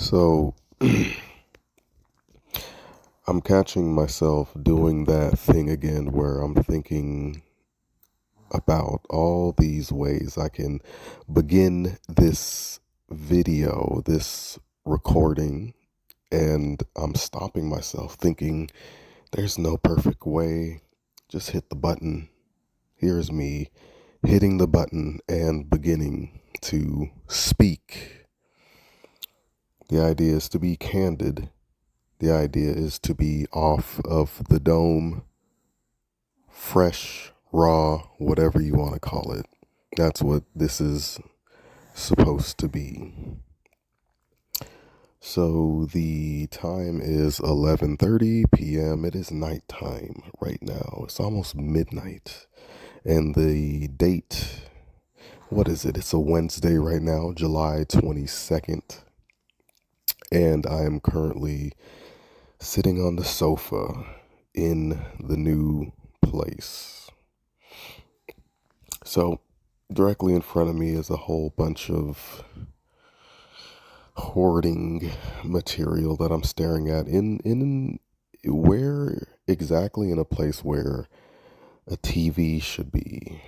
So I'm catching myself doing that thing again where I'm thinking about all these ways I can begin this video, this recording, and I'm stopping myself thinking there's no perfect way. Just hit the button. Here's me hitting the button and beginning to speak. The idea is to be candid. The idea is to be off of the dome, fresh, raw, whatever you want to call it. That's what this is supposed to be. So the time is 11:30 p.m. It is nighttime right now. It's almost midnight. And the date, what is it? It's a Wednesday right now, July 22nd. And I am currently sitting on the sofa in the new place. So, directly in front of me is a whole bunch of hoarding material that I'm staring at in where exactly in a place where a TV should be.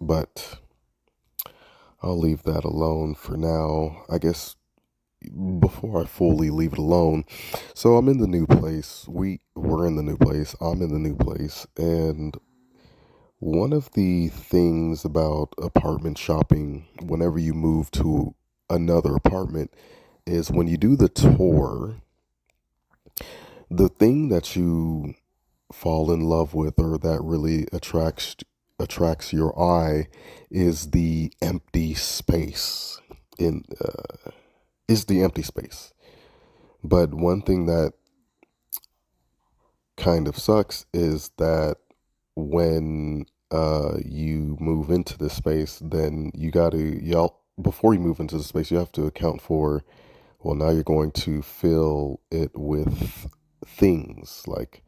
But I'll leave that alone for now. I guess before I fully leave it alone. So I'm in the new place. We're in the new place. I'm in the new place, and one of the things about apartment shopping, whenever you move to another apartment, is when you do the tour, the thing that you fall in love with or that really attracts your eye is the empty space in is the empty space. But one thing that kind of sucks is that when you move into this space, then you got to y'all before you move into the space, you have to account for, well, now you're going to fill it with things like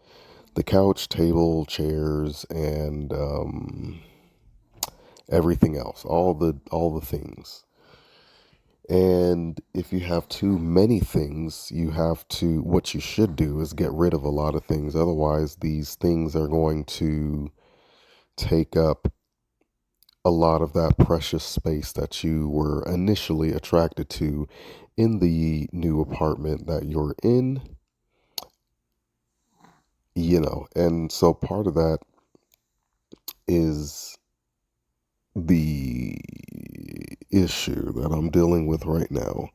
the couch, table, chairs, and everything else, all the things. And if you have too many things, what you should do is get rid of a lot of things. Otherwise, these things are going to take up a lot of that precious space that you were initially attracted to in the new apartment that you're in, and so part of that is the issue that I'm dealing with right now.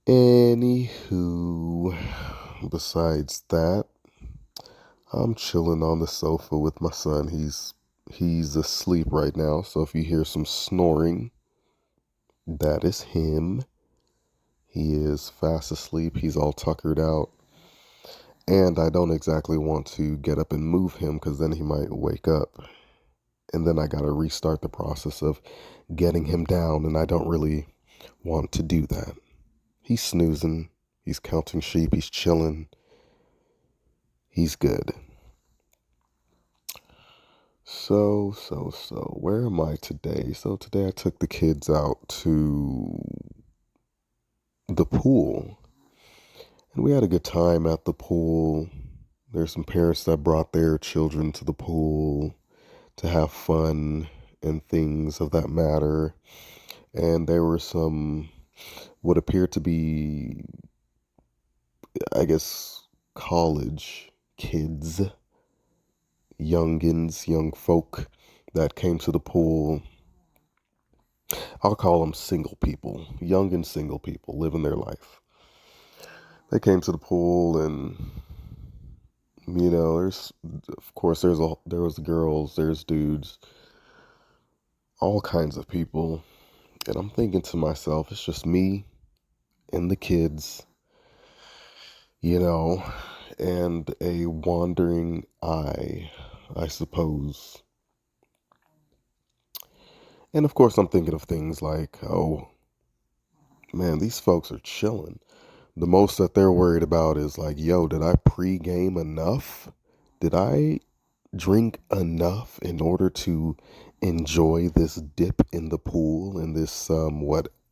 Anywho, besides that, I'm chilling on the sofa with my son. He's asleep right now, so if you hear some snoring, that is him. He is fast asleep. He's all tuckered out. And I don't exactly want to get up and move him because then he might wake up. And then I got to restart the process of getting him down. And I don't really want to do that. He's snoozing. He's counting sheep. He's chilling. He's good. So, where am I today? So, today I took the kids out to the pool. And we had a good time at the pool. There's some parents that brought their children to the pool to have fun and things of that matter. And there were some what appeared to be, I guess, college kids, youngins, young folk that came to the pool. I'll call them single people, young and single people living their life. They came to the pool and there's of course there was girls, there's dudes, all kinds of people. And I'm thinking to myself, it's just me and the kids, you know, and a wandering eye, I suppose. And of course, I'm thinking of things like, oh man, these folks are chilling. The most that they're worried about is like, yo, did I pregame enough? Did I drink enough in order to enjoy this dip in the pool and this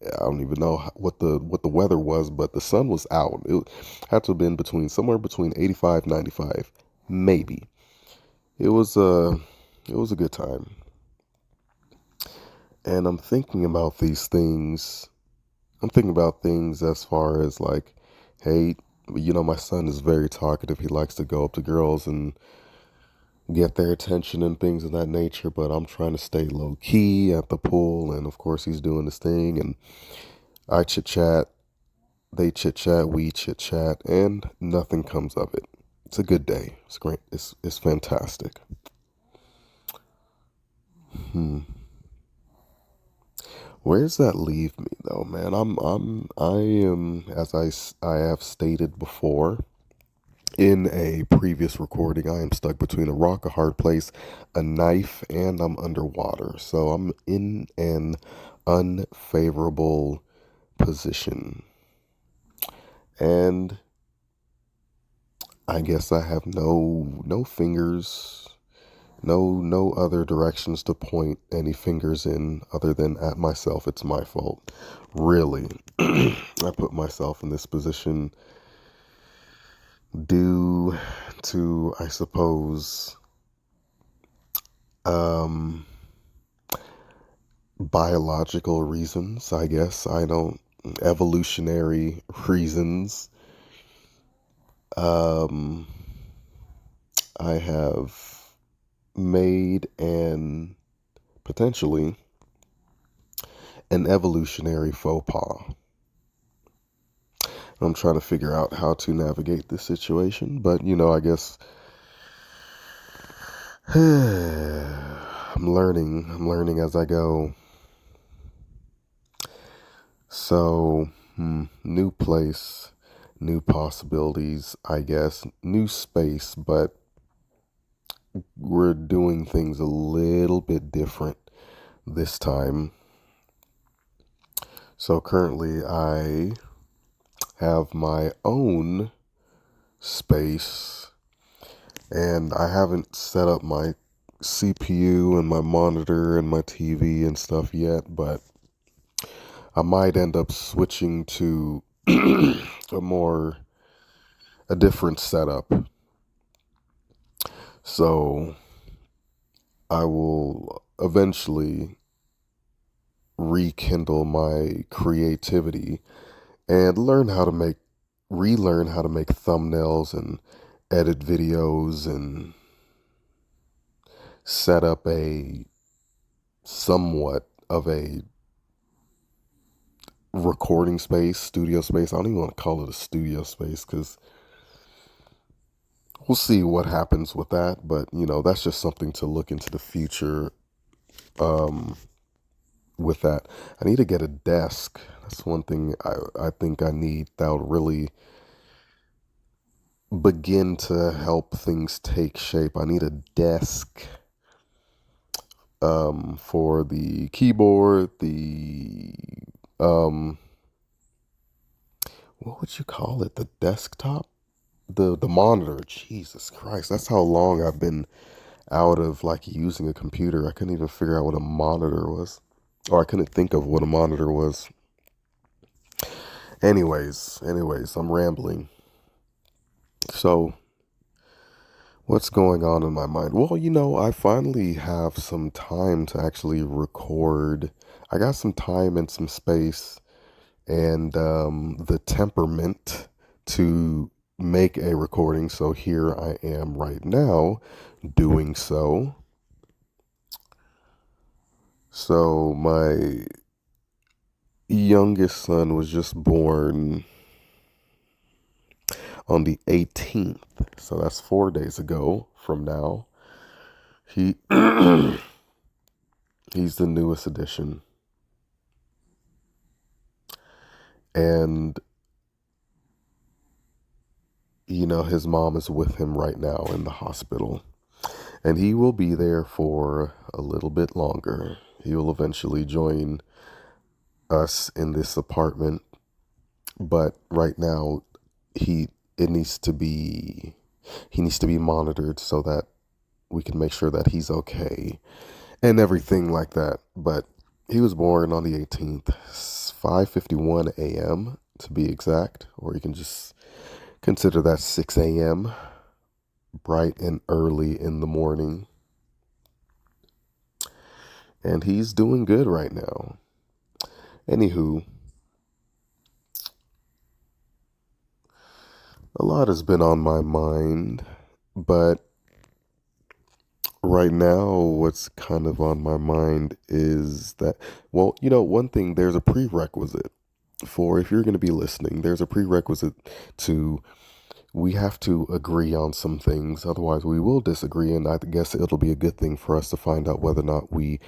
I don't even know what the weather was, but the sun was out. It had to have been between somewhere between 85, 95, maybe. It was it was a good time. And I'm thinking about these things. I'm thinking about things as far as like, hey, my son is very talkative. He likes to go up to girls and get their attention and things of that nature, but I'm trying to stay low key at the pool. And of course, he's doing his thing. And I chit chat, they chit chat, we chit chat, and nothing comes of it. It's a good day. It's great. It's fantastic. Hmm. Where's that leave me though, man? I am, I have stated before in a previous recording, I am stuck between a rock, a hard place, a knife, and I'm underwater. So I'm in an unfavorable position. And I guess I have no fingers, no other directions to point any fingers in other than at myself. It's my fault. Really. I put myself in this position due to, I suppose, um biological reasons, I guess. I don't, evolutionary reasons. Um, I have made potentially an evolutionary faux pas. I'm trying to figure out how to navigate this situation, but I guess I'm learning. I'm learning as I go. So, new place, new possibilities, I guess, new space, but we're doing things a little bit different this time. So currently, I have my own space, and I haven't set up my CPU and my monitor and my TV and stuff yet, but I might end up switching to a different setup. So I will eventually rekindle my creativity and relearn how to make thumbnails and edit videos and set up a somewhat of a recording space, studio space. I don't even want to call it a studio space because we'll see what happens with that. But, that's just something to look into the future um, with that. I need to get a desk. That's one thing I think I need that would really begin to help things take shape. I need a desk for the keyboard, the um, what would you call it? The desktop, the monitor. Jesus Christ, that's how long I've been out of like using a computer. I couldn't even figure out what a monitor was, or I couldn't think of what a monitor was. Anyways, I'm rambling. So what's going on in my mind? Well, I finally have some time to actually record. I got some time and some space and the temperament to make a recording. So here I am right now doing so. So my youngest son was just born on the 18th. So that's 4 days ago from now. He he's the newest addition. And his mom is with him right now in the hospital. And he will be there for a little bit longer. He will eventually join us in this apartment, but right now he it needs to be he needs to be monitored so that we can make sure that he's okay and everything like that. But he was born on the 18th, 5:51 a.m. to be exact, or you can just consider that 6 a.m., bright and early in the morning. And he's doing good right now. Anywho, a lot has been on my mind, but right now, what's kind of on my mind is that, well, one thing, there's a prerequisite for if you're going to be listening, there's a prerequisite to we have to agree on some things. Otherwise, we will disagree. And I guess it'll be a good thing for us to find out whether or not we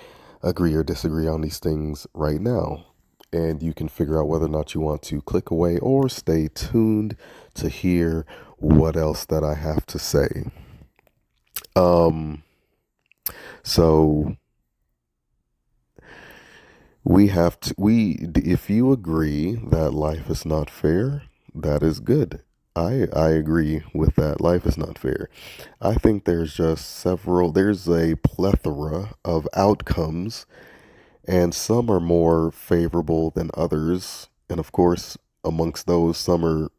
agree or disagree on these things right now. And you can figure out whether or not you want to click away or stay tuned to hear what else that I have to say. Um, so if you agree that life is not fair, that is good. I agree with that. Life is not fair. I think there's a plethora of outcomes, and some are more favorable than others. And of course, amongst those, some are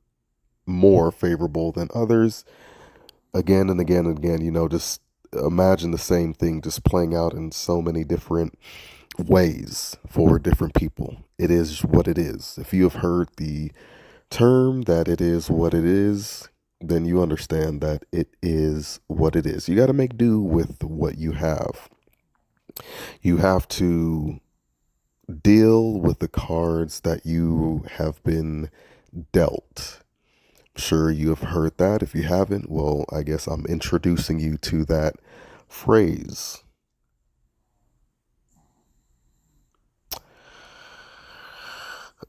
more favorable than others. Again and again and again, just imagine the same thing just playing out in so many different ways for different people. It is what it is. If you have heard the term that it is what it is, then you understand that it is what it is. You got to make do with what you have. You have to deal with the cards that you have been dealt. Sure, you have heard that. If you haven't, well, I guess I'm introducing you to that phrase.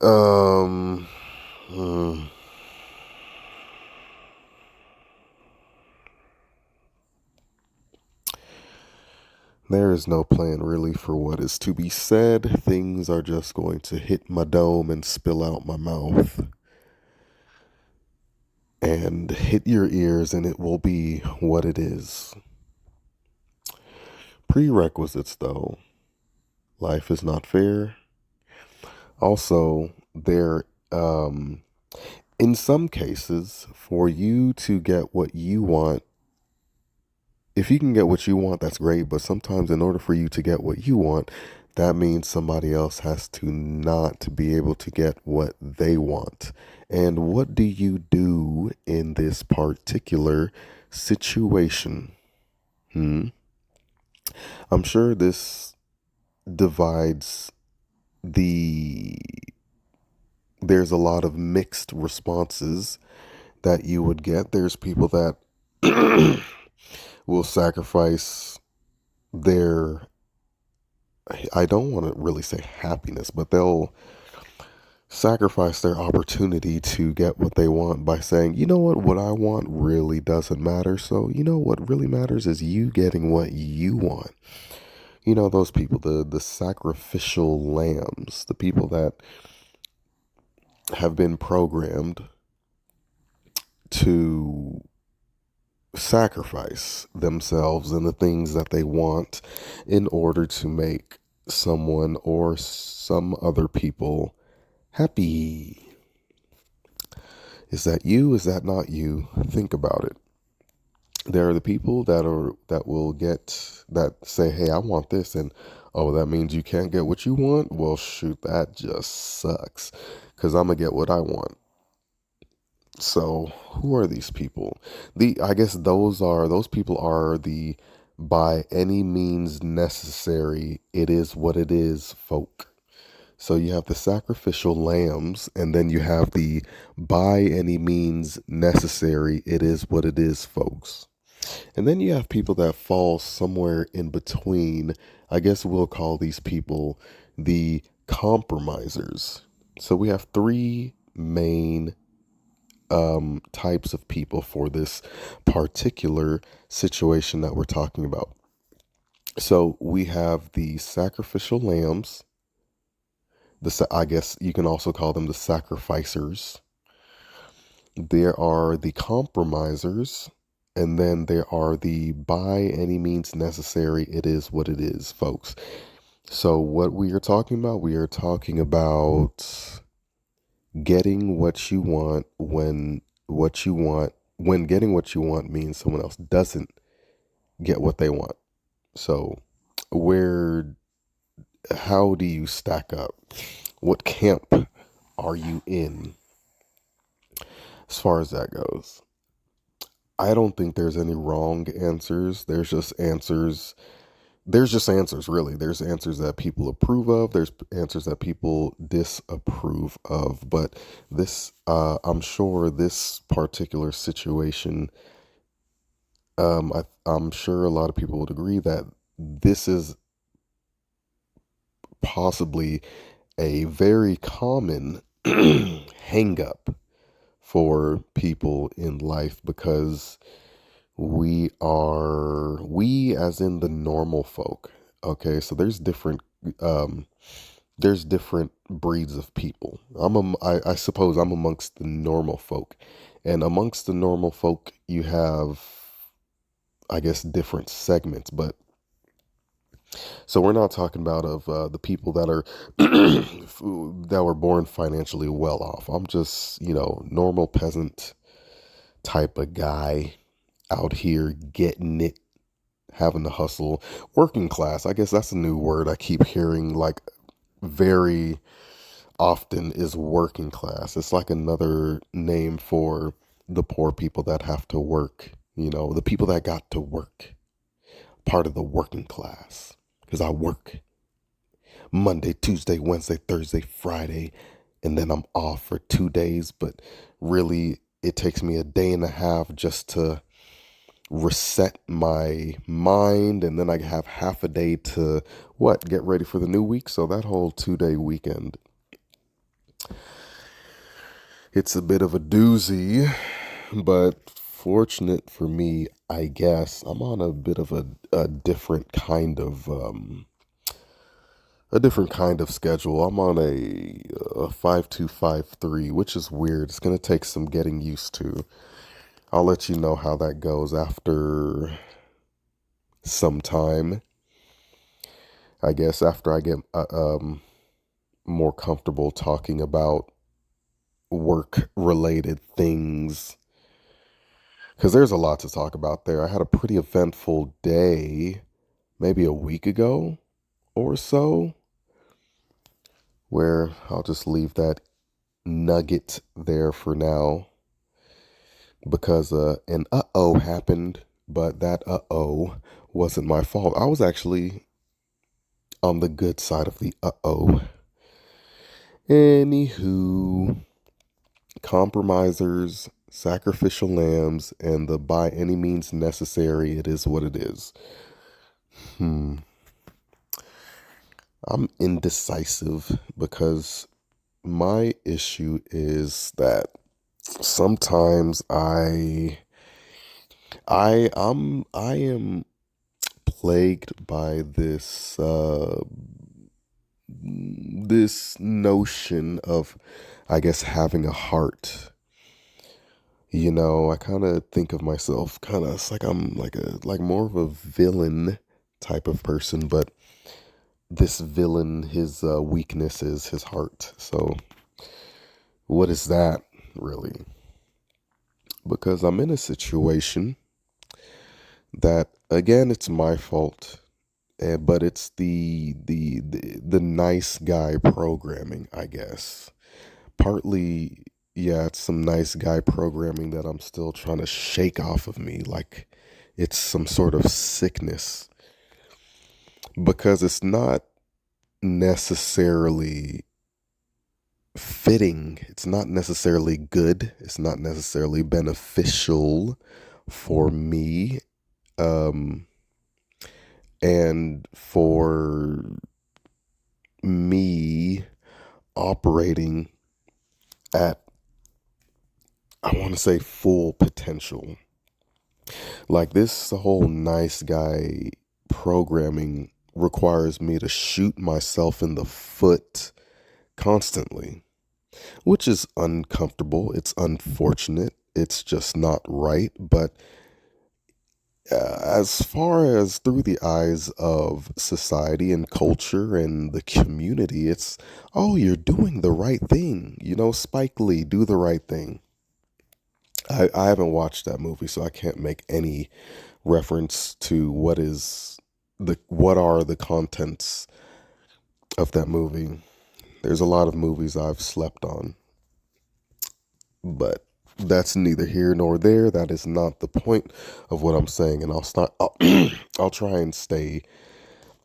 Um, hmm. There is no plan really for what is to be said. Things are just going to hit my dome and spill out my mouth and hit your ears, and it will be what it is. Prerequisites, though. Life is not fair. Also, in some cases, for you to get what you want, if you can get what you want, that's great. But sometimes, in order for you to get what you want, that means somebody else has to not be able to get what they want. And what do you do in this particular situation? Hmm? I'm sure this divides the. There's a lot of mixed responses that you would get. There's people that will sacrifice their, I don't want to really say happiness, but they'll sacrifice their opportunity to get what they want by saying, what I want really doesn't matter. So, what really matters is you getting what you want. Those people, the sacrificial lambs, the people that have been programmed to sacrifice themselves and the things that they want in order to make someone or some other people happy. Is that you? Is that not you? Think about it. There are the people that will get that say, "Hey, I want this," and oh, that means you can't get what you want. Well, shoot, that just sucks, because I'm gonna get what I want. So, who are these people? I guess those people are the by any means necessary, it is what it is folk. So you have the sacrificial lambs, and then you have the by any means necessary, it is what it is folks. And then you have people that fall somewhere in between. I guess we'll call these people the compromisers. So we have three main types of people for this particular situation that we're talking about. So we have the sacrificial lambs. I guess you can also call them the sacrificers. There are the compromisers, and then there are the by any means necessary, it is what it is, folks. So, what we are talking about getting what you want when getting what you want means someone else doesn't get what they want. So, where, how do you stack up? What camp are you in as far as that goes? I don't think there's any wrong answers. There's just answers, really. There's answers that people approve of. There's answers that people disapprove of. But I'm sure this particular situation, I'm sure a lot of people would agree that this is possibly a very common hang up for people in life because we as in the normal folk. Okay, so um there's different breeds of people. I suppose I'm amongst the normal folk, and amongst the normal folk you have, I guess, different segments. But so we're not talking about of the people that are that were born financially well off. I'm just, normal peasant type of guy out here getting it, having to hustle. Working class, I guess that's a new word I keep hearing like very often, is working class. It's like another name for the poor people that have to work, the people that got to work, part of the working class. Because I work Monday, Tuesday, Wednesday, Thursday, Friday, and then I'm off for 2 days. But really, it takes me a day and a half just to reset my mind, and then I have half a day to get ready for the new week. So that whole 2 day weekend, it's a bit of a doozy, but fortunate for me, I guess I'm on a bit of a different kind of schedule. I'm on a 5-2-5-3, which is weird. It's gonna take some getting used to. I'll let you know how that goes after some time. I guess after I get more comfortable talking about work related things, because there's a lot to talk about there. I had a pretty eventful day maybe a week ago or so, where I'll just leave that nugget there for now because an uh-oh happened, but that uh-oh wasn't my fault. I was actually on the good side of the uh-oh. Anywho, compromisers, sacrificial lambs, and the by any means necessary, it is what it is. Hmm. I'm indecisive because my issue is that sometimes I am plagued by this notion of, I guess, having a heart. I kind of think of myself kind of, it's like I'm like more of a villain type of person, but this villain, his weakness is his heart. So what is that really? Because I'm in a situation that, again, it's my fault, but it's the nice guy programming, I guess. Partly, yeah, it's some nice guy programming that I'm still trying to shake off of me, like it's some sort of sickness, because it's not necessarily fitting. It's not necessarily good. It's not necessarily beneficial for me. Um, and for me operating at, I want to say, full potential. Like this whole nice guy programming requires me to shoot myself in the foot constantly, which is uncomfortable. It's unfortunate. It's just not right. But as far as through the eyes of society and culture and the community, it's, oh, you're doing the right thing. You know, Spike Lee, do the right thing. I haven't watched that movie, so I can't make any reference to what are the contents of that movie. There's a lot of movies I've slept on, but that's neither here nor there. That is not the point of what I'm saying, and I'll start. I'll try and stay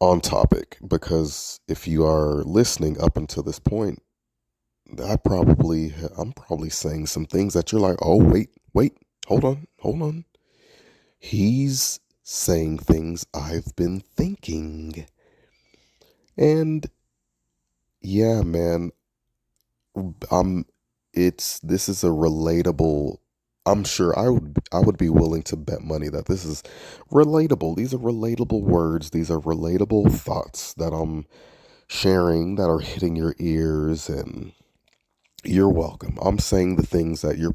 on topic because if you are listening up until this point, I'm probably saying some things that you're like, oh wait, hold on. He's saying things I've been thinking, and yeah, man, I'm. It's this is a relatable. I'm sure I would be willing to bet money that this is relatable. These are relatable words. These are relatable thoughts that I'm sharing that are hitting your ears, and you're welcome. I'm saying the things that you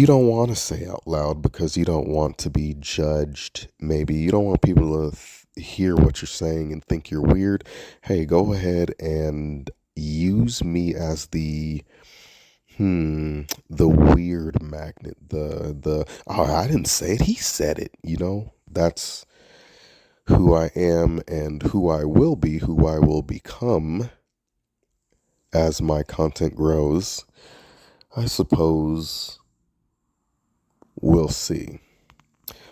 don't want to say out loud because you don't want to be judged. Maybe you don't want people to hear what you're saying and think you're weird. Hey, go ahead and use me as the weird magnet. The oh, I didn't say it. He said it. You know, that's who I am and who I will be, who I will become as my content grows. I suppose we'll see.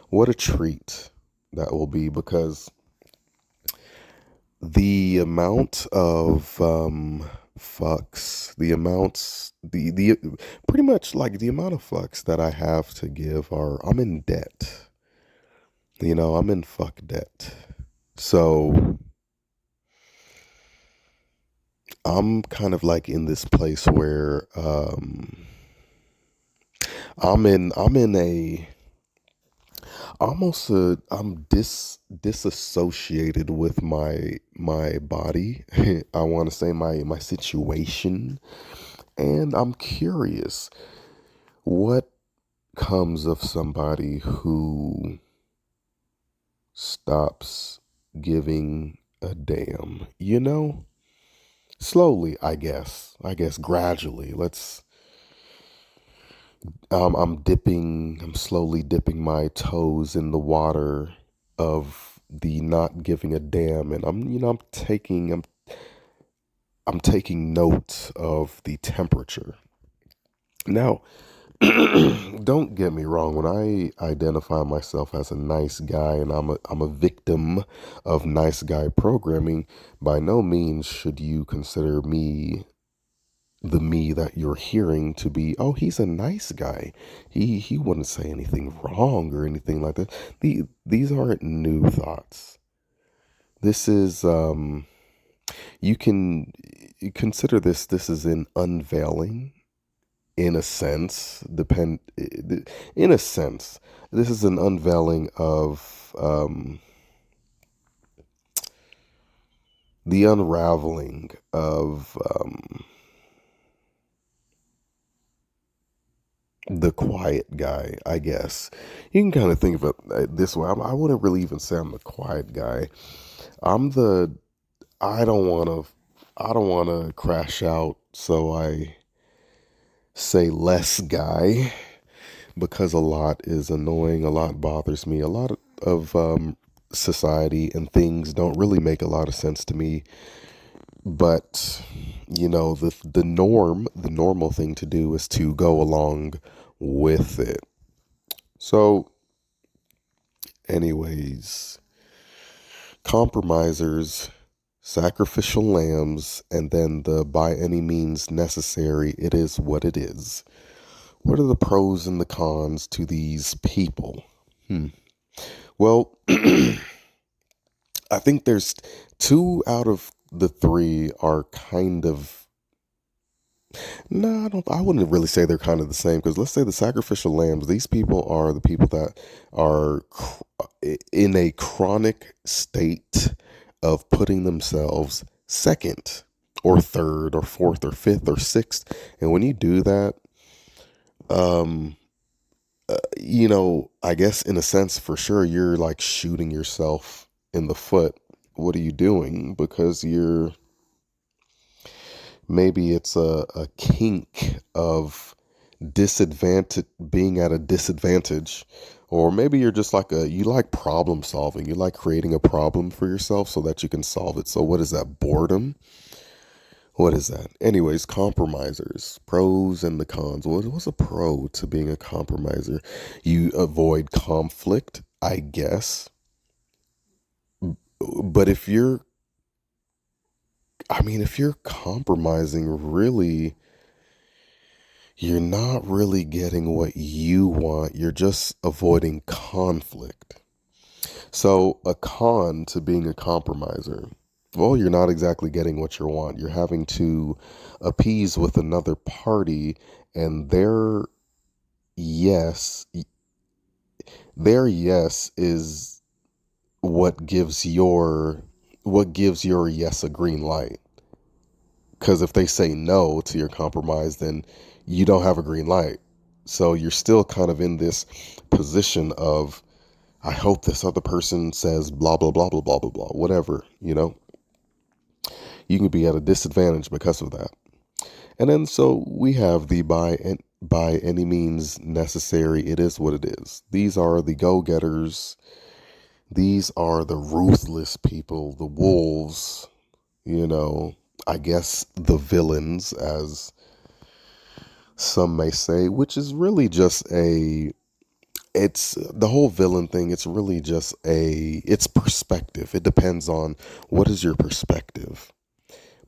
What a treat that will be because the amount of fucks, the amounts, the pretty much like the amount of fucks that I have to give I'm in debt. You know, I'm in fuck debt. So I'm kind of like in this place where I'm in a almost I'm disassociated with my body. I want to say my situation, and I'm curious what comes of somebody who stops giving a damn. You know, slowly, I guess. I guess gradually. I'm slowly dipping my toes in the water of the not giving a damn, and I'm taking note of the temperature. Now, don't get me wrong. When I identify myself as a nice guy and I'm a victim of nice guy programming, by no means should you consider me the me that you're hearing to be, oh, he's a nice guy. He wouldn't say anything wrong or anything like that. These aren't new thoughts. This is you can consider this is an unveiling in a sense. In a sense, this is an unveiling of the unraveling of the quiet guy, I guess. You can kind of think of it this way. I wouldn't really even say I'm the quiet guy. I'm the I don't want to I don't want to crash out, so I say less guy because a lot is annoying, a lot bothers me, a lot of society and things don't really make a lot of sense to me. But you know, the normal thing to do is to go along with it. So, anyways, compromisers, sacrificial lambs, and then the by any means necessary, it is what it is. What are the pros and the cons to these people? Hmm. Well, I think there's two out of the three are kind of no, I wouldn't really say they're kind of the same because let's say the sacrificial lambs, these people are the people that are in a chronic state of putting themselves second or third or fourth or fifth or sixth. And when you do that, um, I guess in a sense, for sure, you're like shooting yourself in the foot. What are you doing? Because maybe it's a kink of disadvantage, being at a disadvantage, or maybe you're just like you like problem solving. You like creating a problem for yourself so that you can solve it. So what is that? Boredom? What is that? Anyways, compromisers, pros and the cons. What's a pro to being a compromiser? You avoid conflict, I guess. But if you're compromising, really, you're not really getting what you want. You're just avoiding conflict. So, a con to being a compromiser, well, you're not exactly getting what you want. You're having to appease with another party, and yes, their yes is what gives your yes a green light. Because if they say no to your compromise, then you don't have a green light. So you're still kind of in this position of, I hope this other person says blah, blah, blah, blah, blah, blah, blah, whatever, you can be at a disadvantage because of that. And then so we have the by any means necessary, it is what it is. These are the go getters. These are the ruthless people, the wolves, you know, I guess the villains, as some may say, which is really just it's the whole villain thing. It's really just it's perspective. It depends on what is your perspective.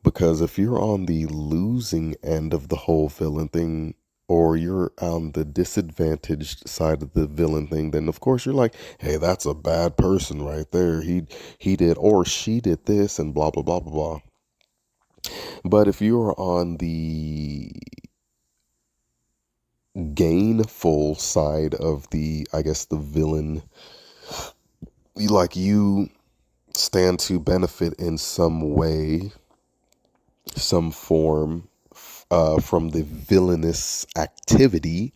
Because if you're on the losing end of the whole villain thing, or you're on the disadvantaged side of the villain thing, then of course you're like, hey, that's a bad person right there. He did or she did this and blah blah blah blah blah. But if you're on the gainful side of the, I guess, the villain, you stand to benefit in some way, some form, from the villainous activity,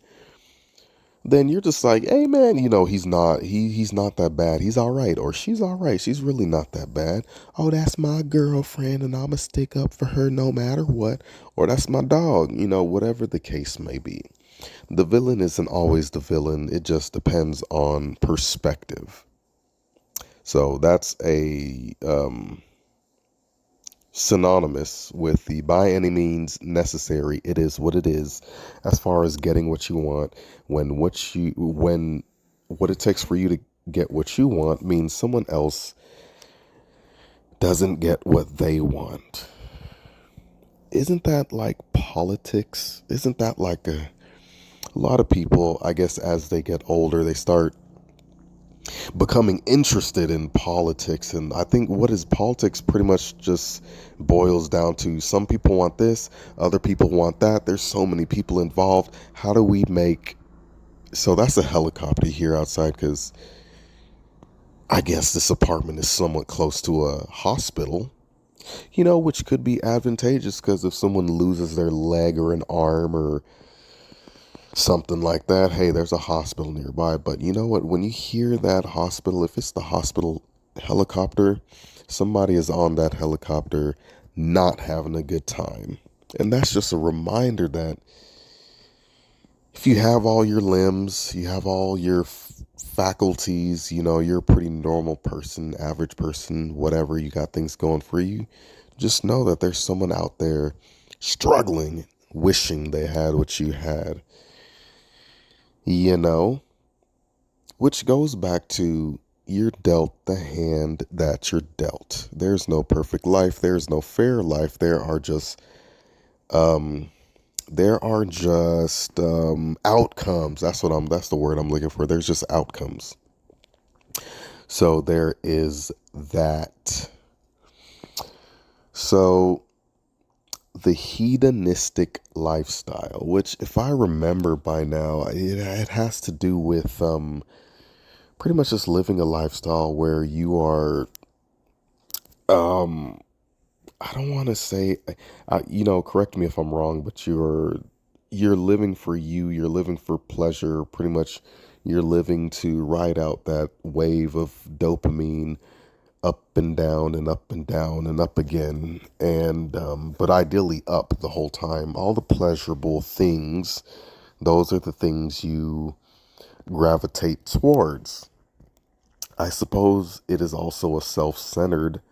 then you're just like, hey man, he's not that bad. He's all right, or she's all right. She's really not that bad. Oh, that's my girlfriend, and I'ma stick up for her no matter what. Or that's my dog. Whatever the case may be. The villain isn't always the villain. It just depends on perspective. So that's a synonymous with the by any means necessary. It is what it is, as far as getting what you want. When what it takes for you to get what you want means someone else doesn't get what they want. Isn't that like politics? Isn't that like a lot of people, I guess, as they get older, they start becoming interested in politics. And I think what is politics pretty much just boils down to, some people want this, other people want that. There's so many people involved. How do we make, so that's a helicopter here outside, because I guess this apartment is somewhat close to a hospital, which could be advantageous, because if someone loses their leg or an arm or something like that, hey, there's a hospital nearby. But you know what? When you hear that hospital, if it's the hospital helicopter, somebody is on that helicopter not having a good time. And that's just a reminder that if you have all your limbs, you have all your faculties, you're a pretty normal person, average person, whatever, you got things going for you, just know that there's someone out there struggling, wishing they had what you had. You know, which goes back to, you're dealt the hand that you're dealt. There's no perfect life. There's no fair life. Um, there are just outcomes. That's the word I'm looking for. There's just outcomes. So there is that. So the hedonistic lifestyle, which if I remember by now, it has to do with, pretty much just living a lifestyle where you are, um I don't want to say, correct me if I'm wrong, but you're you're living for you, you're living for pleasure, pretty much you're living to ride out that wave of dopamine up and down and up and down and up again, and but ideally up the whole time. All the pleasurable things, those are the things you gravitate towards. I suppose it is also a self-centered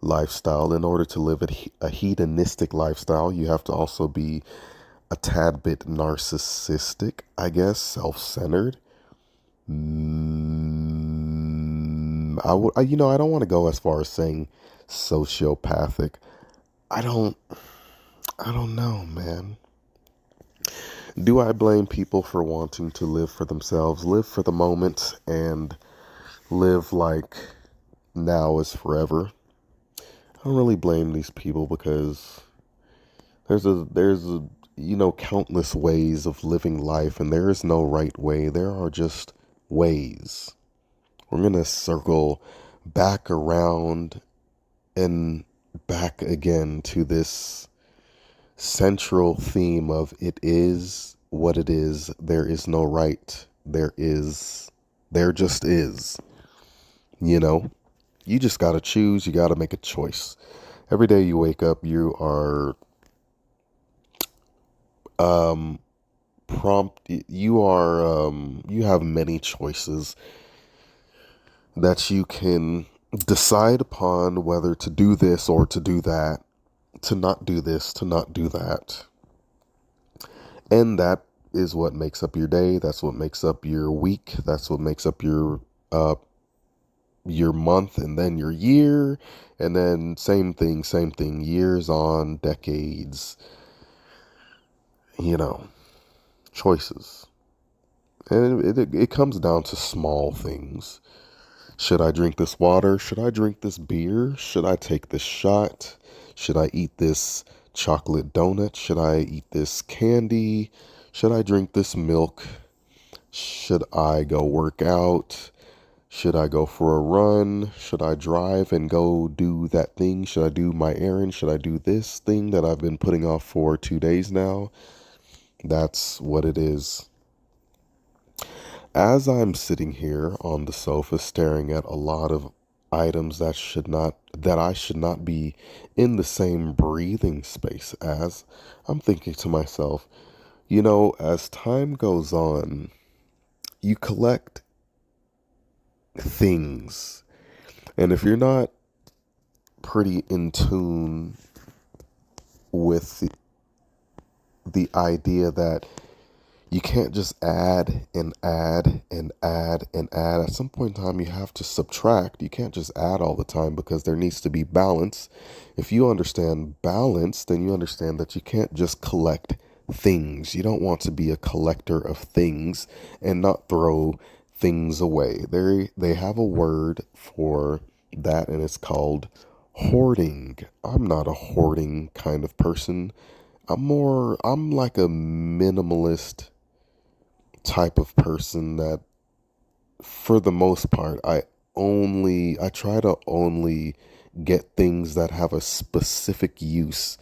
lifestyle. In order to live a hedonistic lifestyle, you have to also be a tad bit narcissistic, I guess, self-centered. I don't want to go as far as saying sociopathic. I don't, I don't know, man. Do I blame people for wanting to live for themselves, live for the moment, and live like now is forever? I don't really blame these people because there's a countless ways of living life, and there is no right way. There are just ways. We're gonna circle back around and back again to this central theme of it is what it is. There is no right. There just is. You know, you just gotta choose. You gotta make a choice. Every day you wake up, you are um, you have many choices that you can decide upon whether to do this or to do that, to not do this, to not do that. And that is what makes up your day. That's what makes up your week. That's what makes up your month, and then your year, and then same thing, years on, decades, you know, choices. And it comes down to small things. Should I drink this water? Should I drink this beer? Should I take this shot? Should I eat this chocolate donut? Should I eat this candy? Should I drink this milk? Should I go work out? Should I go for a run? Should I drive and go do that thing? Should I do my errand? Should I do this thing that I've been putting off for 2 days now? That's what it is. As I'm sitting here on the sofa staring at a lot of items that I should not be in the same breathing space as, I'm thinking to myself, as time goes on, you collect things. And if you're not pretty in tune with the idea that you can't just add and add and add and add. At some point in time, you have to subtract. You can't just add all the time because there needs to be balance. If you understand balance, then you understand that you can't just collect things. You don't want to be a collector of things and not throw things away. They have a word for that, and it's called hoarding. I'm not a hoarding kind of person. I'm like a minimalist type of person that, for the most part, I try to only get things that have a specific use.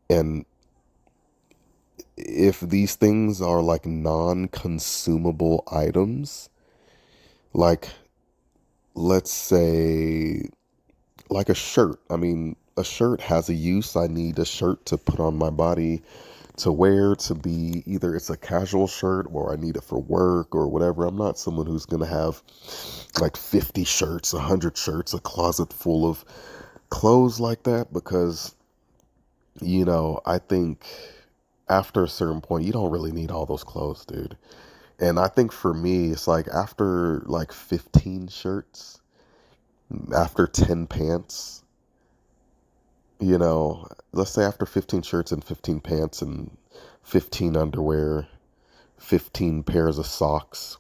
And if these things are like non-consumable items, like, let's say, like a shirt. I mean, a shirt has a use. I need a shirt to put on my body, to wear, to be either it's a casual shirt or I need it for work or whatever. I'm not someone who's going to have like 50 shirts, 100 shirts, a closet full of clothes like that, because, I think after a certain point, you don't really need all those clothes, dude. And I think for me, it's like after like 15 shirts, after 10 pants, let's say after 15 shirts and 15 pants and 15 underwear, 15 pairs of socks,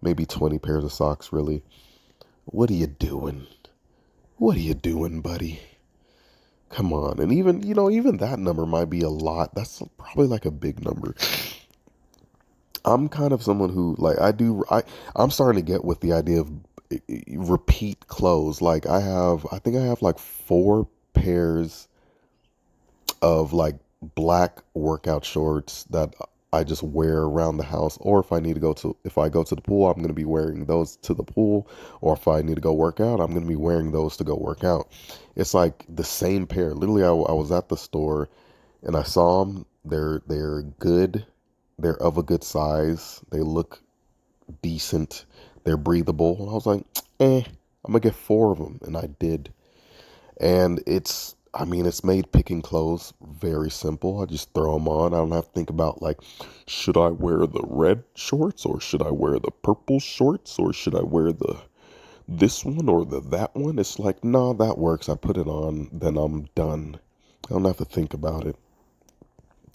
maybe 20 pairs of socks, really. What are you doing? What are you doing, buddy? Come on. And even that number might be a lot. That's probably like a big number. I'm kind of someone who, like, I'm starting to get with the idea of repeat clothes. I think I have like 4 pairs of like black workout shorts that I just wear around the house, or if I go to the pool, I'm going to be wearing those to the pool, or if I need to go work out, I'm going to be wearing those to go work out. It's like the same pair. Literally, I was at the store and I saw them. They're good. They're of a good size. They look decent. They're breathable. And I was like, I'm gonna get four of them, and I did. And I mean, it's made picking clothes very simple. I just throw them on. I don't have to think about like, should I wear the red shorts or should I wear the purple shorts or should I wear the this one or the that one? It's like, nah, that works. I put it on, then I'm done. I don't have to think about it.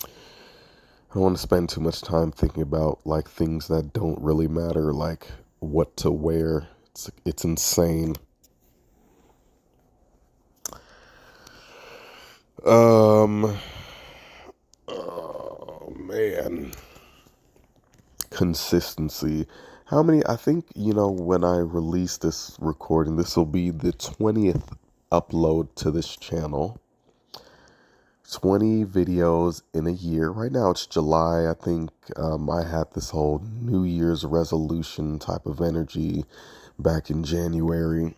I don't want to spend too much time thinking about like things that don't really matter, like what to wear. It's insane. Um, oh man, consistency. How many? I think when I release this recording, this will be the 20th upload to this channel. 20 videos in a year. Right now it's July. I think I had this whole New Year's resolution type of energy back in January.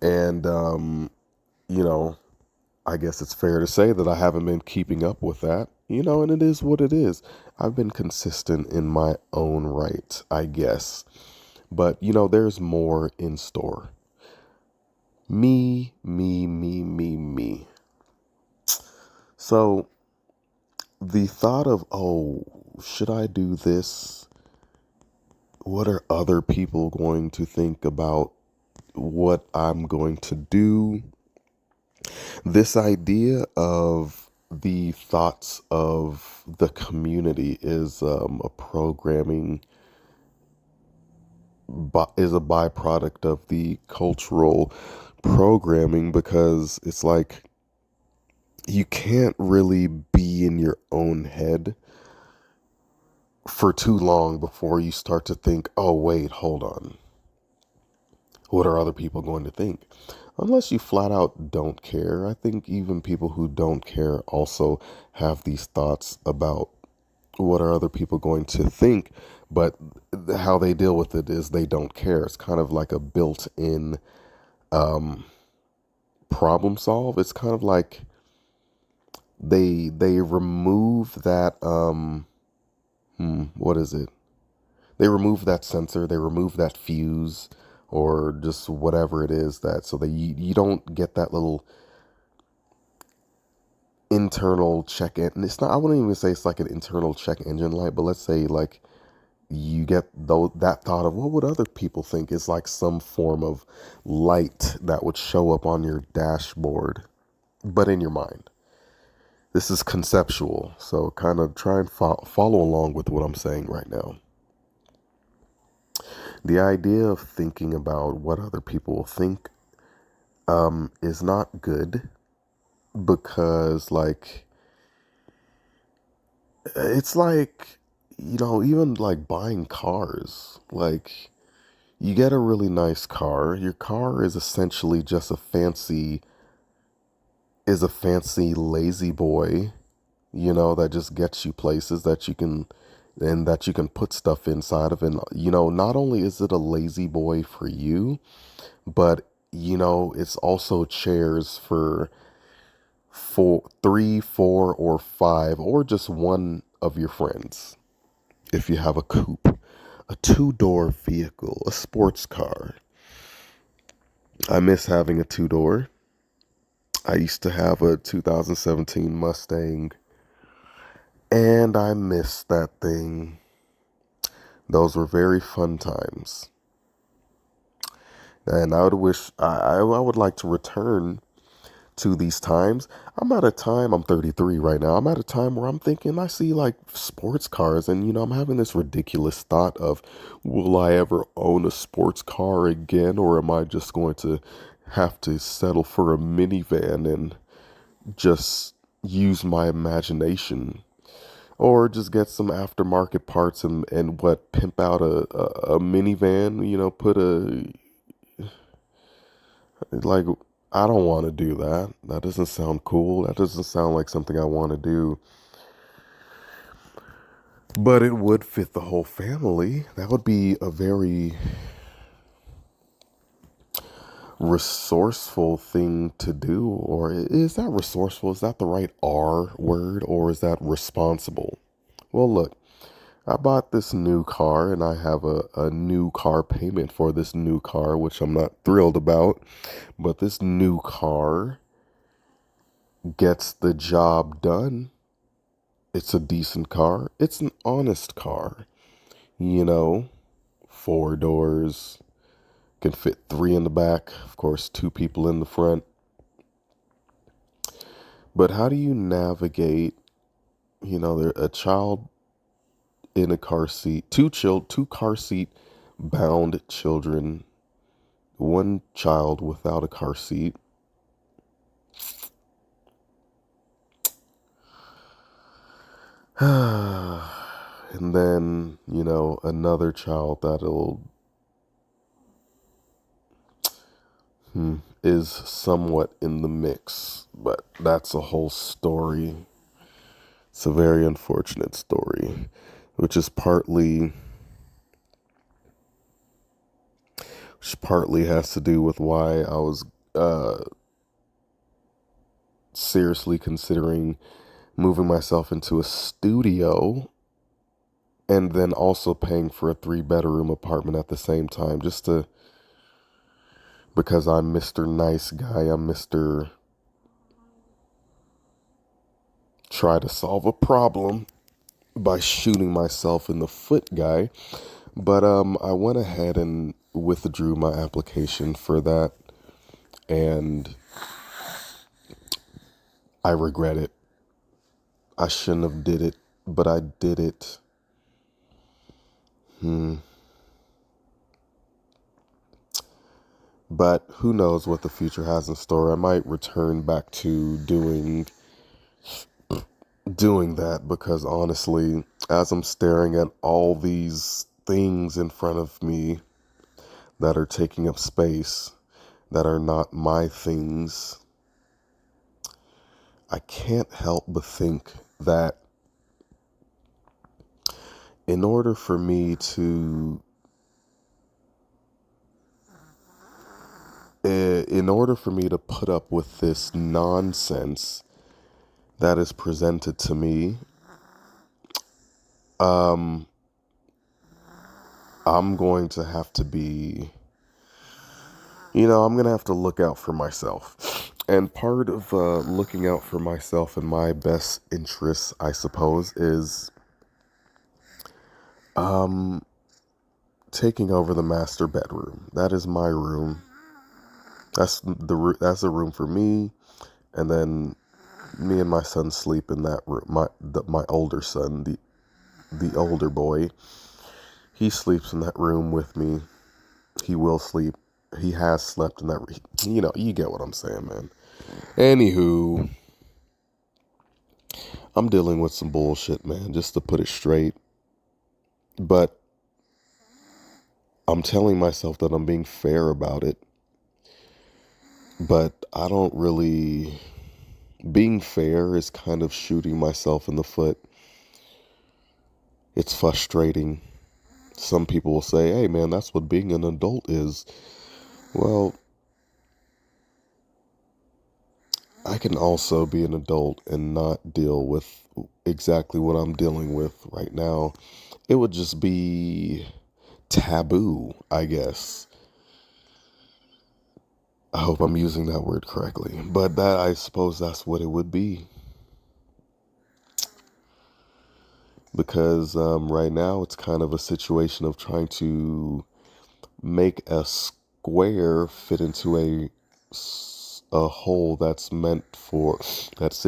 And, you know, I guess it's fair to say that I haven't been keeping up with that, and it is what it is. I've been consistent in my own right, I guess. But, there's more in store. Me. So, the thought of, oh, should I do this? What are other people going to think about what I'm going to do? This idea of the thoughts of the community is a programming, is a byproduct of the cultural programming because it's like you can't really be in your own head for too long before you start to think, oh, wait, hold on. What are other people going to think? Unless you flat out don't care. I think even people who don't care also have these thoughts about what are other people going to think, but how they deal with it is they don't care. It's kind of like a built-in problem solve. It's kind of like they remove that what is it? They remove that sensor, they remove that fuse, or just whatever it is that so that you don't get that little internal check in. It's not. I wouldn't even say it's like an internal check engine light, but let's say like you get that thought of what would other people think is like some form of light that would show up on your dashboard, but in your mind. This is conceptual, so kind of try and follow along with what I'm saying right now. The idea of thinking about what other people will think is not good because, like, it's like, even like buying cars. Like, you get a really nice car. Your car is essentially just a fancy lazy boy, that just gets you places that you can put stuff inside of. And, not only is it a lazy boy for you, but it's also chairs for three, four, or five, or just one of your friends. If you have a coupe, a two-door vehicle, a sports car. I miss having a two-door. I used to have a 2017 Mustang, and I miss that thing. Those were very fun times. And I would like to return to these times. I'm 33 right now. I'm at a time where I'm thinking, I see like sports cars, and I'm having this ridiculous thought of, will I ever own a sports car again, or am I just going to have to settle for a minivan and just use my imagination? Or just get some aftermarket parts and what, pimp out a minivan, put a, like, I don't want to do that. That doesn't sound cool. That doesn't sound like something I want to do. But it would fit the whole family. That would be a very resourceful thing to do. Or is that resourceful? Is that the right R word? Or is that responsible? Well, look, I bought this new car and I have a new car payment for this new car, which I'm not thrilled about. But this new car gets the job done. It's a decent car. It's an honest car. You know, four doors, can fit three in the back, of course, two people in the front. But how do you navigate, a child in a car seat, two car seat bound children, one child without a car seat, and then, another child that'll is somewhat in the mix, but that's a whole story. It's a very unfortunate story, which partly has to do with why I was uh, seriously considering moving myself into a studio and then also paying for a three-bedroom apartment at the same time, because I'm Mr. Nice Guy, I'm Mr. Try to solve a problem by shooting myself in the foot guy. But I went ahead and withdrew my application for that, and I regret it. I shouldn't have did it, but I did it. But who knows what the future has in store? I might return back to doing that, because honestly, as I'm staring at all these things in front of me that are taking up space, that are not my things, I can't help but think that in order for me to put up with this nonsense that is presented to me, I'm going to have to be, I'm going to have to look out for myself. And part of looking out for myself and my best interests, I suppose, is taking over the master bedroom. That is my room. That's a room for me, and then me and my son sleep in that room. My older son, the older boy, he sleeps in that room with me. He will sleep. He has slept in that. You get what I'm saying, man. Anywho, I'm dealing with some bullshit, man, just to put it straight. But I'm telling myself that I'm being fair about it. But I don't really. Being fair is kind of shooting myself in the foot. It's frustrating. Some people will say, hey, man, that's what being an adult is. Well, I can also be an adult and not deal with exactly what I'm dealing with right now. It would just be taboo, I guess. I hope I'm using that word correctly. But I suppose that's what it would be. Because right now it's kind of a situation of trying to make a square fit into a hole that's in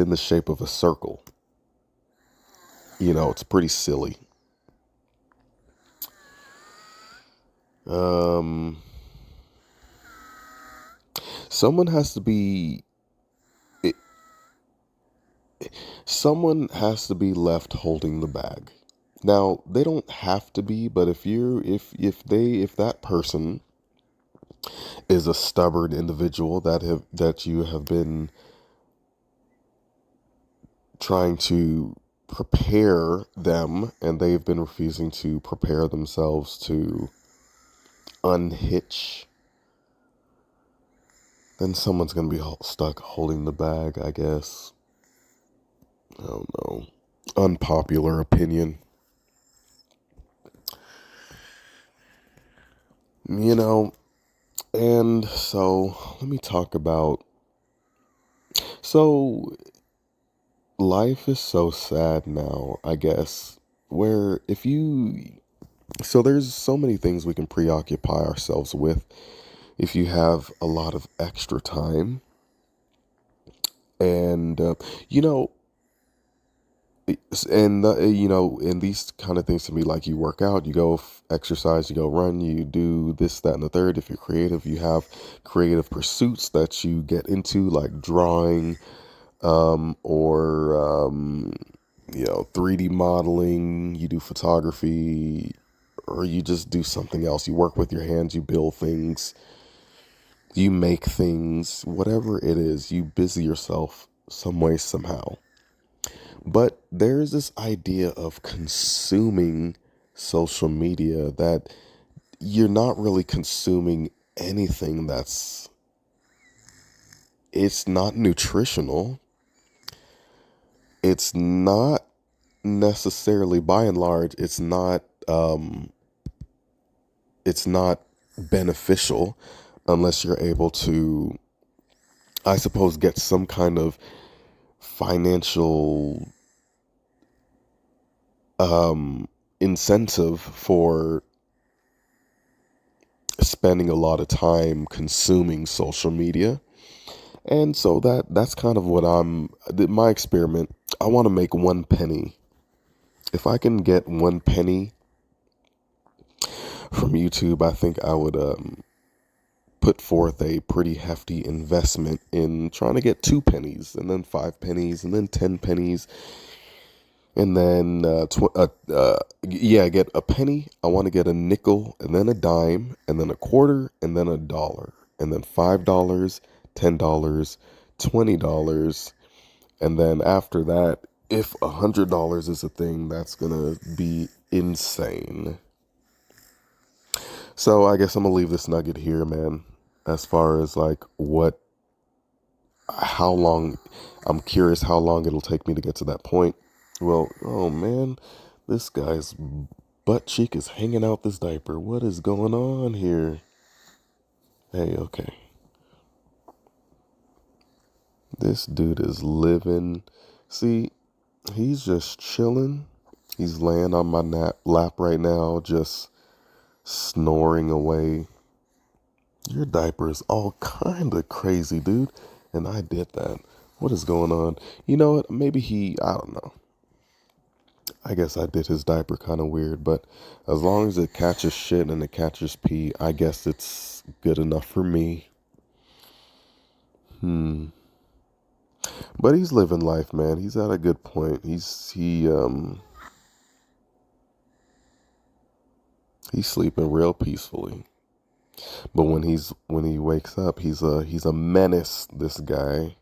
the shape of a circle. It's pretty silly. Um, someone has to be someone has to be left holding the bag. Now, they don't have to be, but if that person is a stubborn individual that you have been trying to prepare them, and they've been refusing to prepare themselves to unhitch, then someone's going to be stuck holding the bag, I guess. I don't know. Unpopular opinion. You know, and so let me talk about. So life is so sad now, I guess, where if you. So there's so many things we can preoccupy ourselves with if you have a lot of extra time. And, you know, and and these kind of things to me, like you work out, you go exercise, you go run, you do this, that, and the third. If you're creative, you have creative pursuits that you get into, like drawing, or 3D modeling. You do photography, or you just do something else. You work with your hands, you build things, you make things, whatever it is. You busy yourself some way, somehow. But there's this idea of consuming social media that you're not really consuming anything it's not nutritional. It's not necessarily, by and large, it's not beneficial unless you're able to, I suppose, get some kind of financial incentive for spending a lot of time consuming social media. And so that's kind of what my experiment. I want to make 1 penny. If I can get 1 penny from YouTube, I think I would put forth a pretty hefty investment in trying to get 2 pennies, and then 5 pennies, and then 10 pennies, and then get a penny. I want to get a nickel, and then a dime, and then a quarter, and then $1, and then $5, $10, $20, and then after that, if $100 is a thing, that's gonna be insane. So I guess I'm gonna leave this nugget here, man. As far as like how long, I'm curious how long it'll take me to get to that point. Well, oh man, this guy's butt cheek is hanging out this diaper. What is going on here? Hey, okay. This dude is living. See, he's just chilling. He's laying on my lap right now, just snoring away. Your diaper is all kind of crazy, dude. And I did that. What is going on? You know what? Maybe I don't know. I guess I did his diaper kind of weird, but as long as it catches shit and it catches pee, I guess it's good enough for me. But he's living life, man. He's at a good point. He's sleeping real peacefully. But when he wakes up, he's a menace, this guy.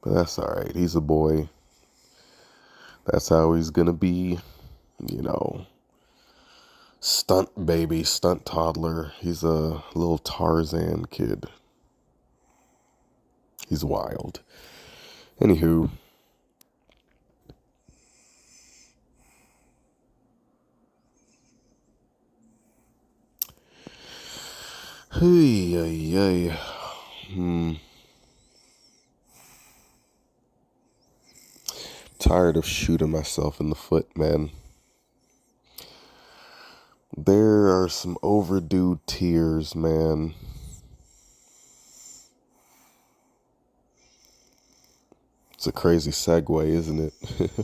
But that's all right. He's a boy. That's how he's gonna be, you know. Stunt baby, stunt toddler. He's a little Tarzan kid. He's wild. Anywho, hey, hey, hey. Tired of shooting myself in the foot, man. There are some overdue tears, man. It's a crazy segue, isn't it?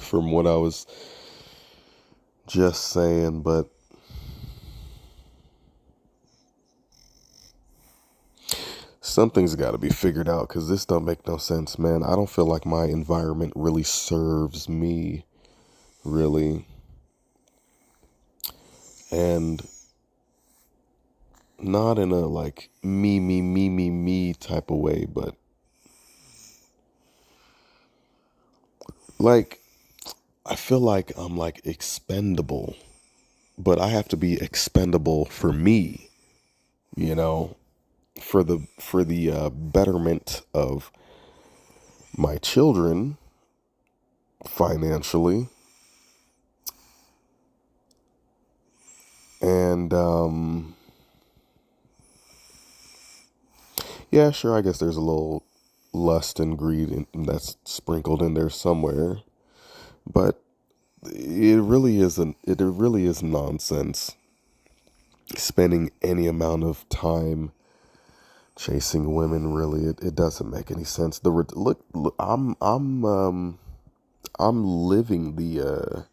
From what I was just saying, but something's got to be figured out because this don't make no sense, man. I don't feel like my environment really serves me, really. And Not in a like me type of way, but like I feel like I'm like expendable, but I have to be expendable for me, you know, for the betterment of my children financially. And yeah, sure, I guess there's a little lust and greed that's sprinkled in there somewhere, but it really is nonsense spending any amount of time chasing women. Really, it doesn't make any sense. Look, I'm living the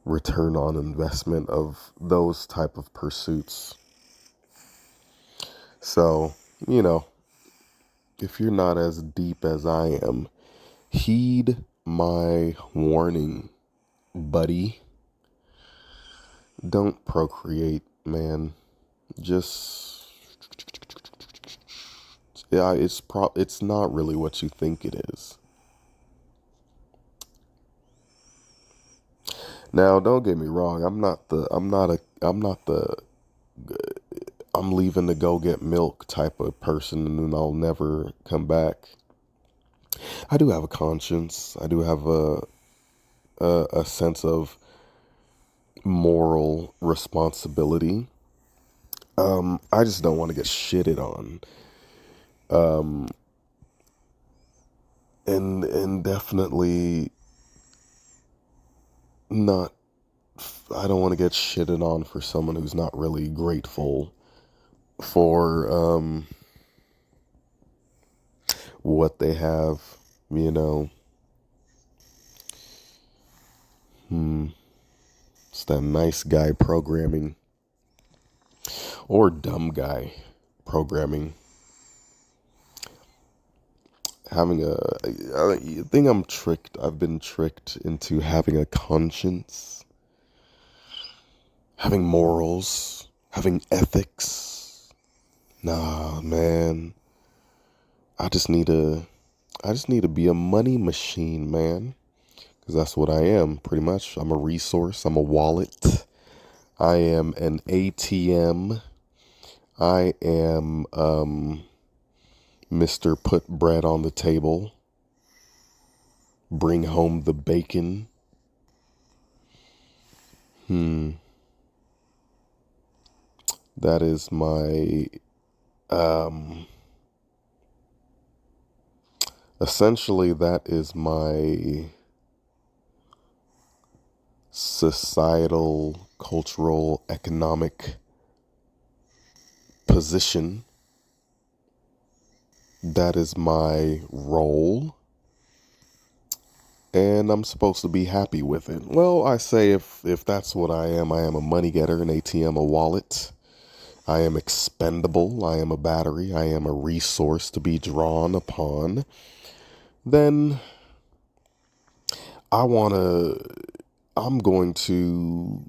return on investment of those type of pursuits. So, you know, if you're not as deep as I am, heed my warning, buddy. Don't procreate, man. Just yeah, it's not really what you think it is. Now, don't get me wrong. I'm not the I'm leaving to go get milk type of person and then I'll never come back. I do have a conscience. I do have a sense of moral responsibility. I just don't want to get shitted on. And definitely not I don't want to get shitted on for someone who's not really grateful for what they have, you know. It's that nice guy programming or dumb guy programming. I think I've been tricked into having a conscience, having morals, having ethics. Nah, man. I just need to, I just need to be a money machine, man. Because that's what I am, pretty much. I'm a resource. I'm a wallet. I am an ATM. I am Mr. Put Bread on the Table. Bring home the bacon. That is my essentially that is my societal, cultural, economic position. That is my role. And I'm supposed to be happy with it. Well, I say if that's what I am a money getter, an ATM, a wallet. I am expendable. I am a battery. I am a resource to be drawn upon. Then I want to, I'm going to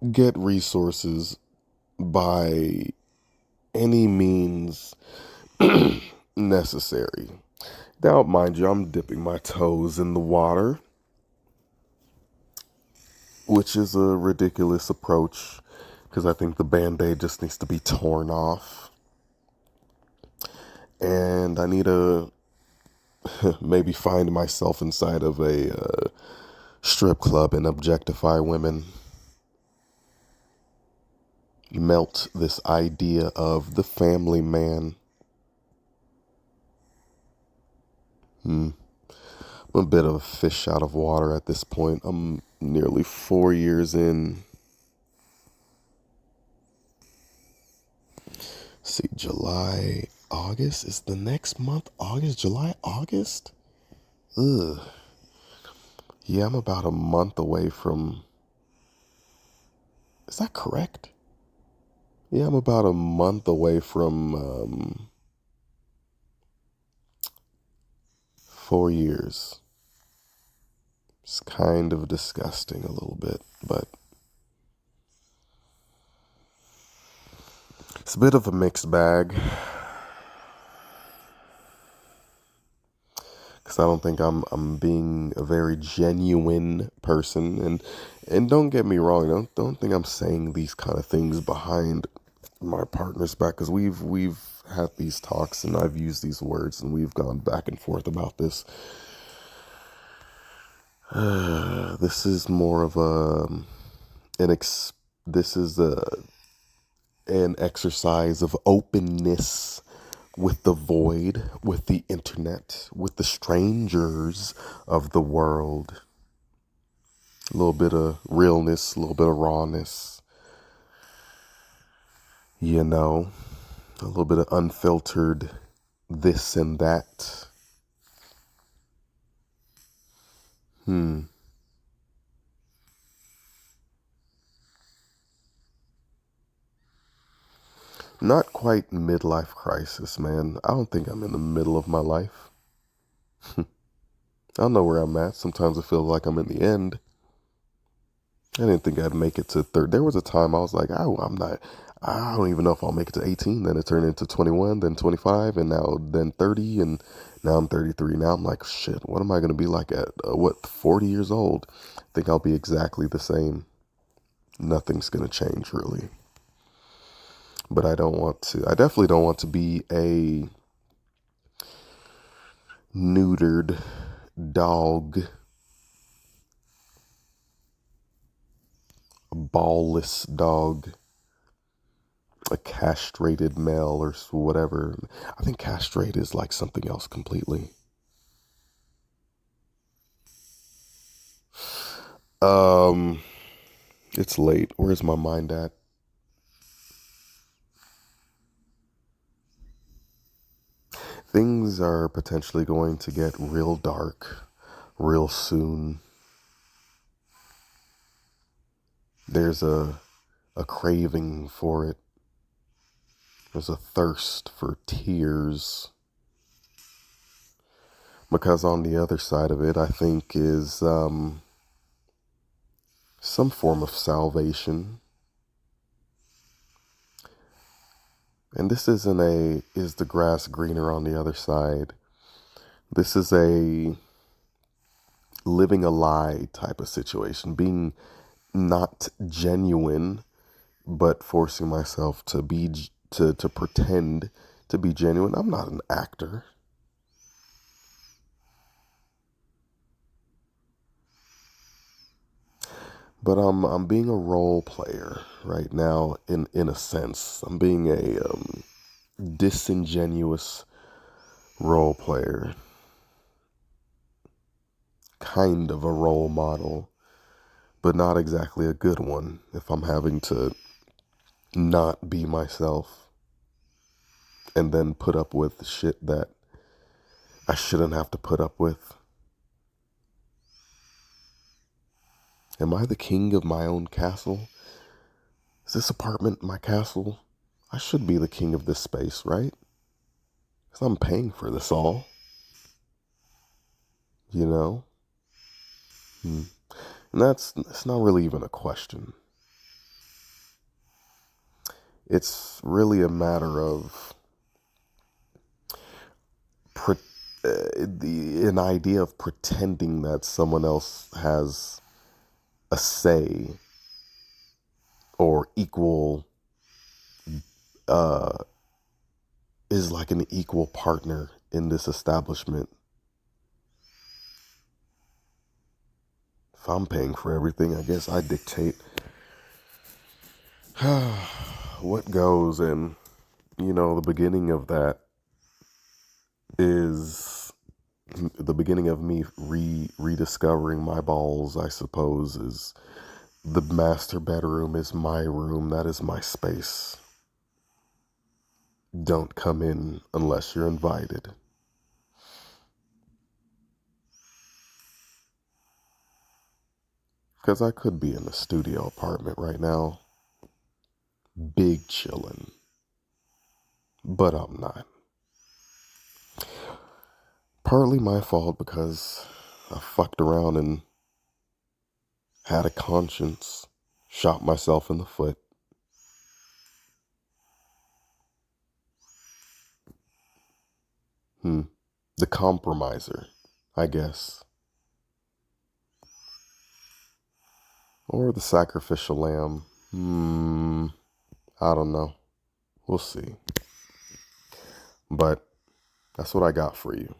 get resources by any means necessary. Now, mind you, I'm dipping my toes in the water, which is a ridiculous approach because I think the band aid just needs to be torn off. And I need to maybe find myself inside of a strip club and objectify women. Melt this idea of the family man. I'm a bit of a fish out of water at this point. I'm nearly 4 years in. See, July, August is the next month. August, July, August. Ugh. Yeah, I'm about a month away from. Is that correct? Yeah, I'm about a month away from 4 years. It's kind of disgusting a little bit, but It's a bit of a mixed bag because I don't think I'm being a very genuine person, and don't get me wrong, don't think I'm saying these kind of things behind my partner's back, because we've had these talks and I've used these words and we've gone back and forth about this. This is more of this is an exercise of openness with the void, with the internet, with the strangers of the world. A little bit of realness, a little bit of rawness, you know, a little bit of unfiltered this and that. Not quite midlife crisis, man. I don't think I'm in the middle of my life. I don't know where I'm at. Sometimes it feels like I'm in the end. I didn't think I'd make it to third. There was a time I was like, oh, I'm not. I don't even know if I'll make it to 18. Then it turned into 21, then 25, and now then 30, and now I'm 33. Now I'm like, shit. What am I gonna be like at 40 years old? I think I'll be exactly the same. Nothing's gonna change really. But I don't want to. I definitely don't want to be a neutered dog, a ballless dog, a castrated male or whatever. I think castrate is like something else completely. Um, it's late. Where's my mind at? Things are potentially going to get real dark real soon. There's a craving for it. There's a thirst for tears. Because on the other side of it, I think is some form of salvation. And this isn't is the grass greener on the other side? This is a living a lie type of situation, being not genuine, but forcing myself to to pretend to be genuine. I'm not an actor. But I'm being a role player right now in a sense. I'm being a disingenuous role player, kind of a role model, but not exactly a good one if I'm having to not be myself and then put up with shit that I shouldn't have to put up with. Am I the king of my own castle? Is this apartment my castle? I should be the king of this space, right? Because I'm paying for this all, you know? Hmm. And it's not really even a question. It's really a matter of pre- an idea of pretending that someone else has a say or equal, uh, is like an equal partner in this establishment. If I'm paying for everything, I guess I dictate what goes. And, the beginning of that is the beginning of me rediscovering my balls, I suppose, is the master bedroom is my room. That is my space. Don't come in unless you're invited. Because I could be in a studio apartment right now, big chillin', but I'm not. Partly my fault because I fucked around and had a conscience, shot myself in the foot. Hmm. The compromiser, I guess. Or the sacrificial lamb. I don't know. We'll see. But that's what I got for you.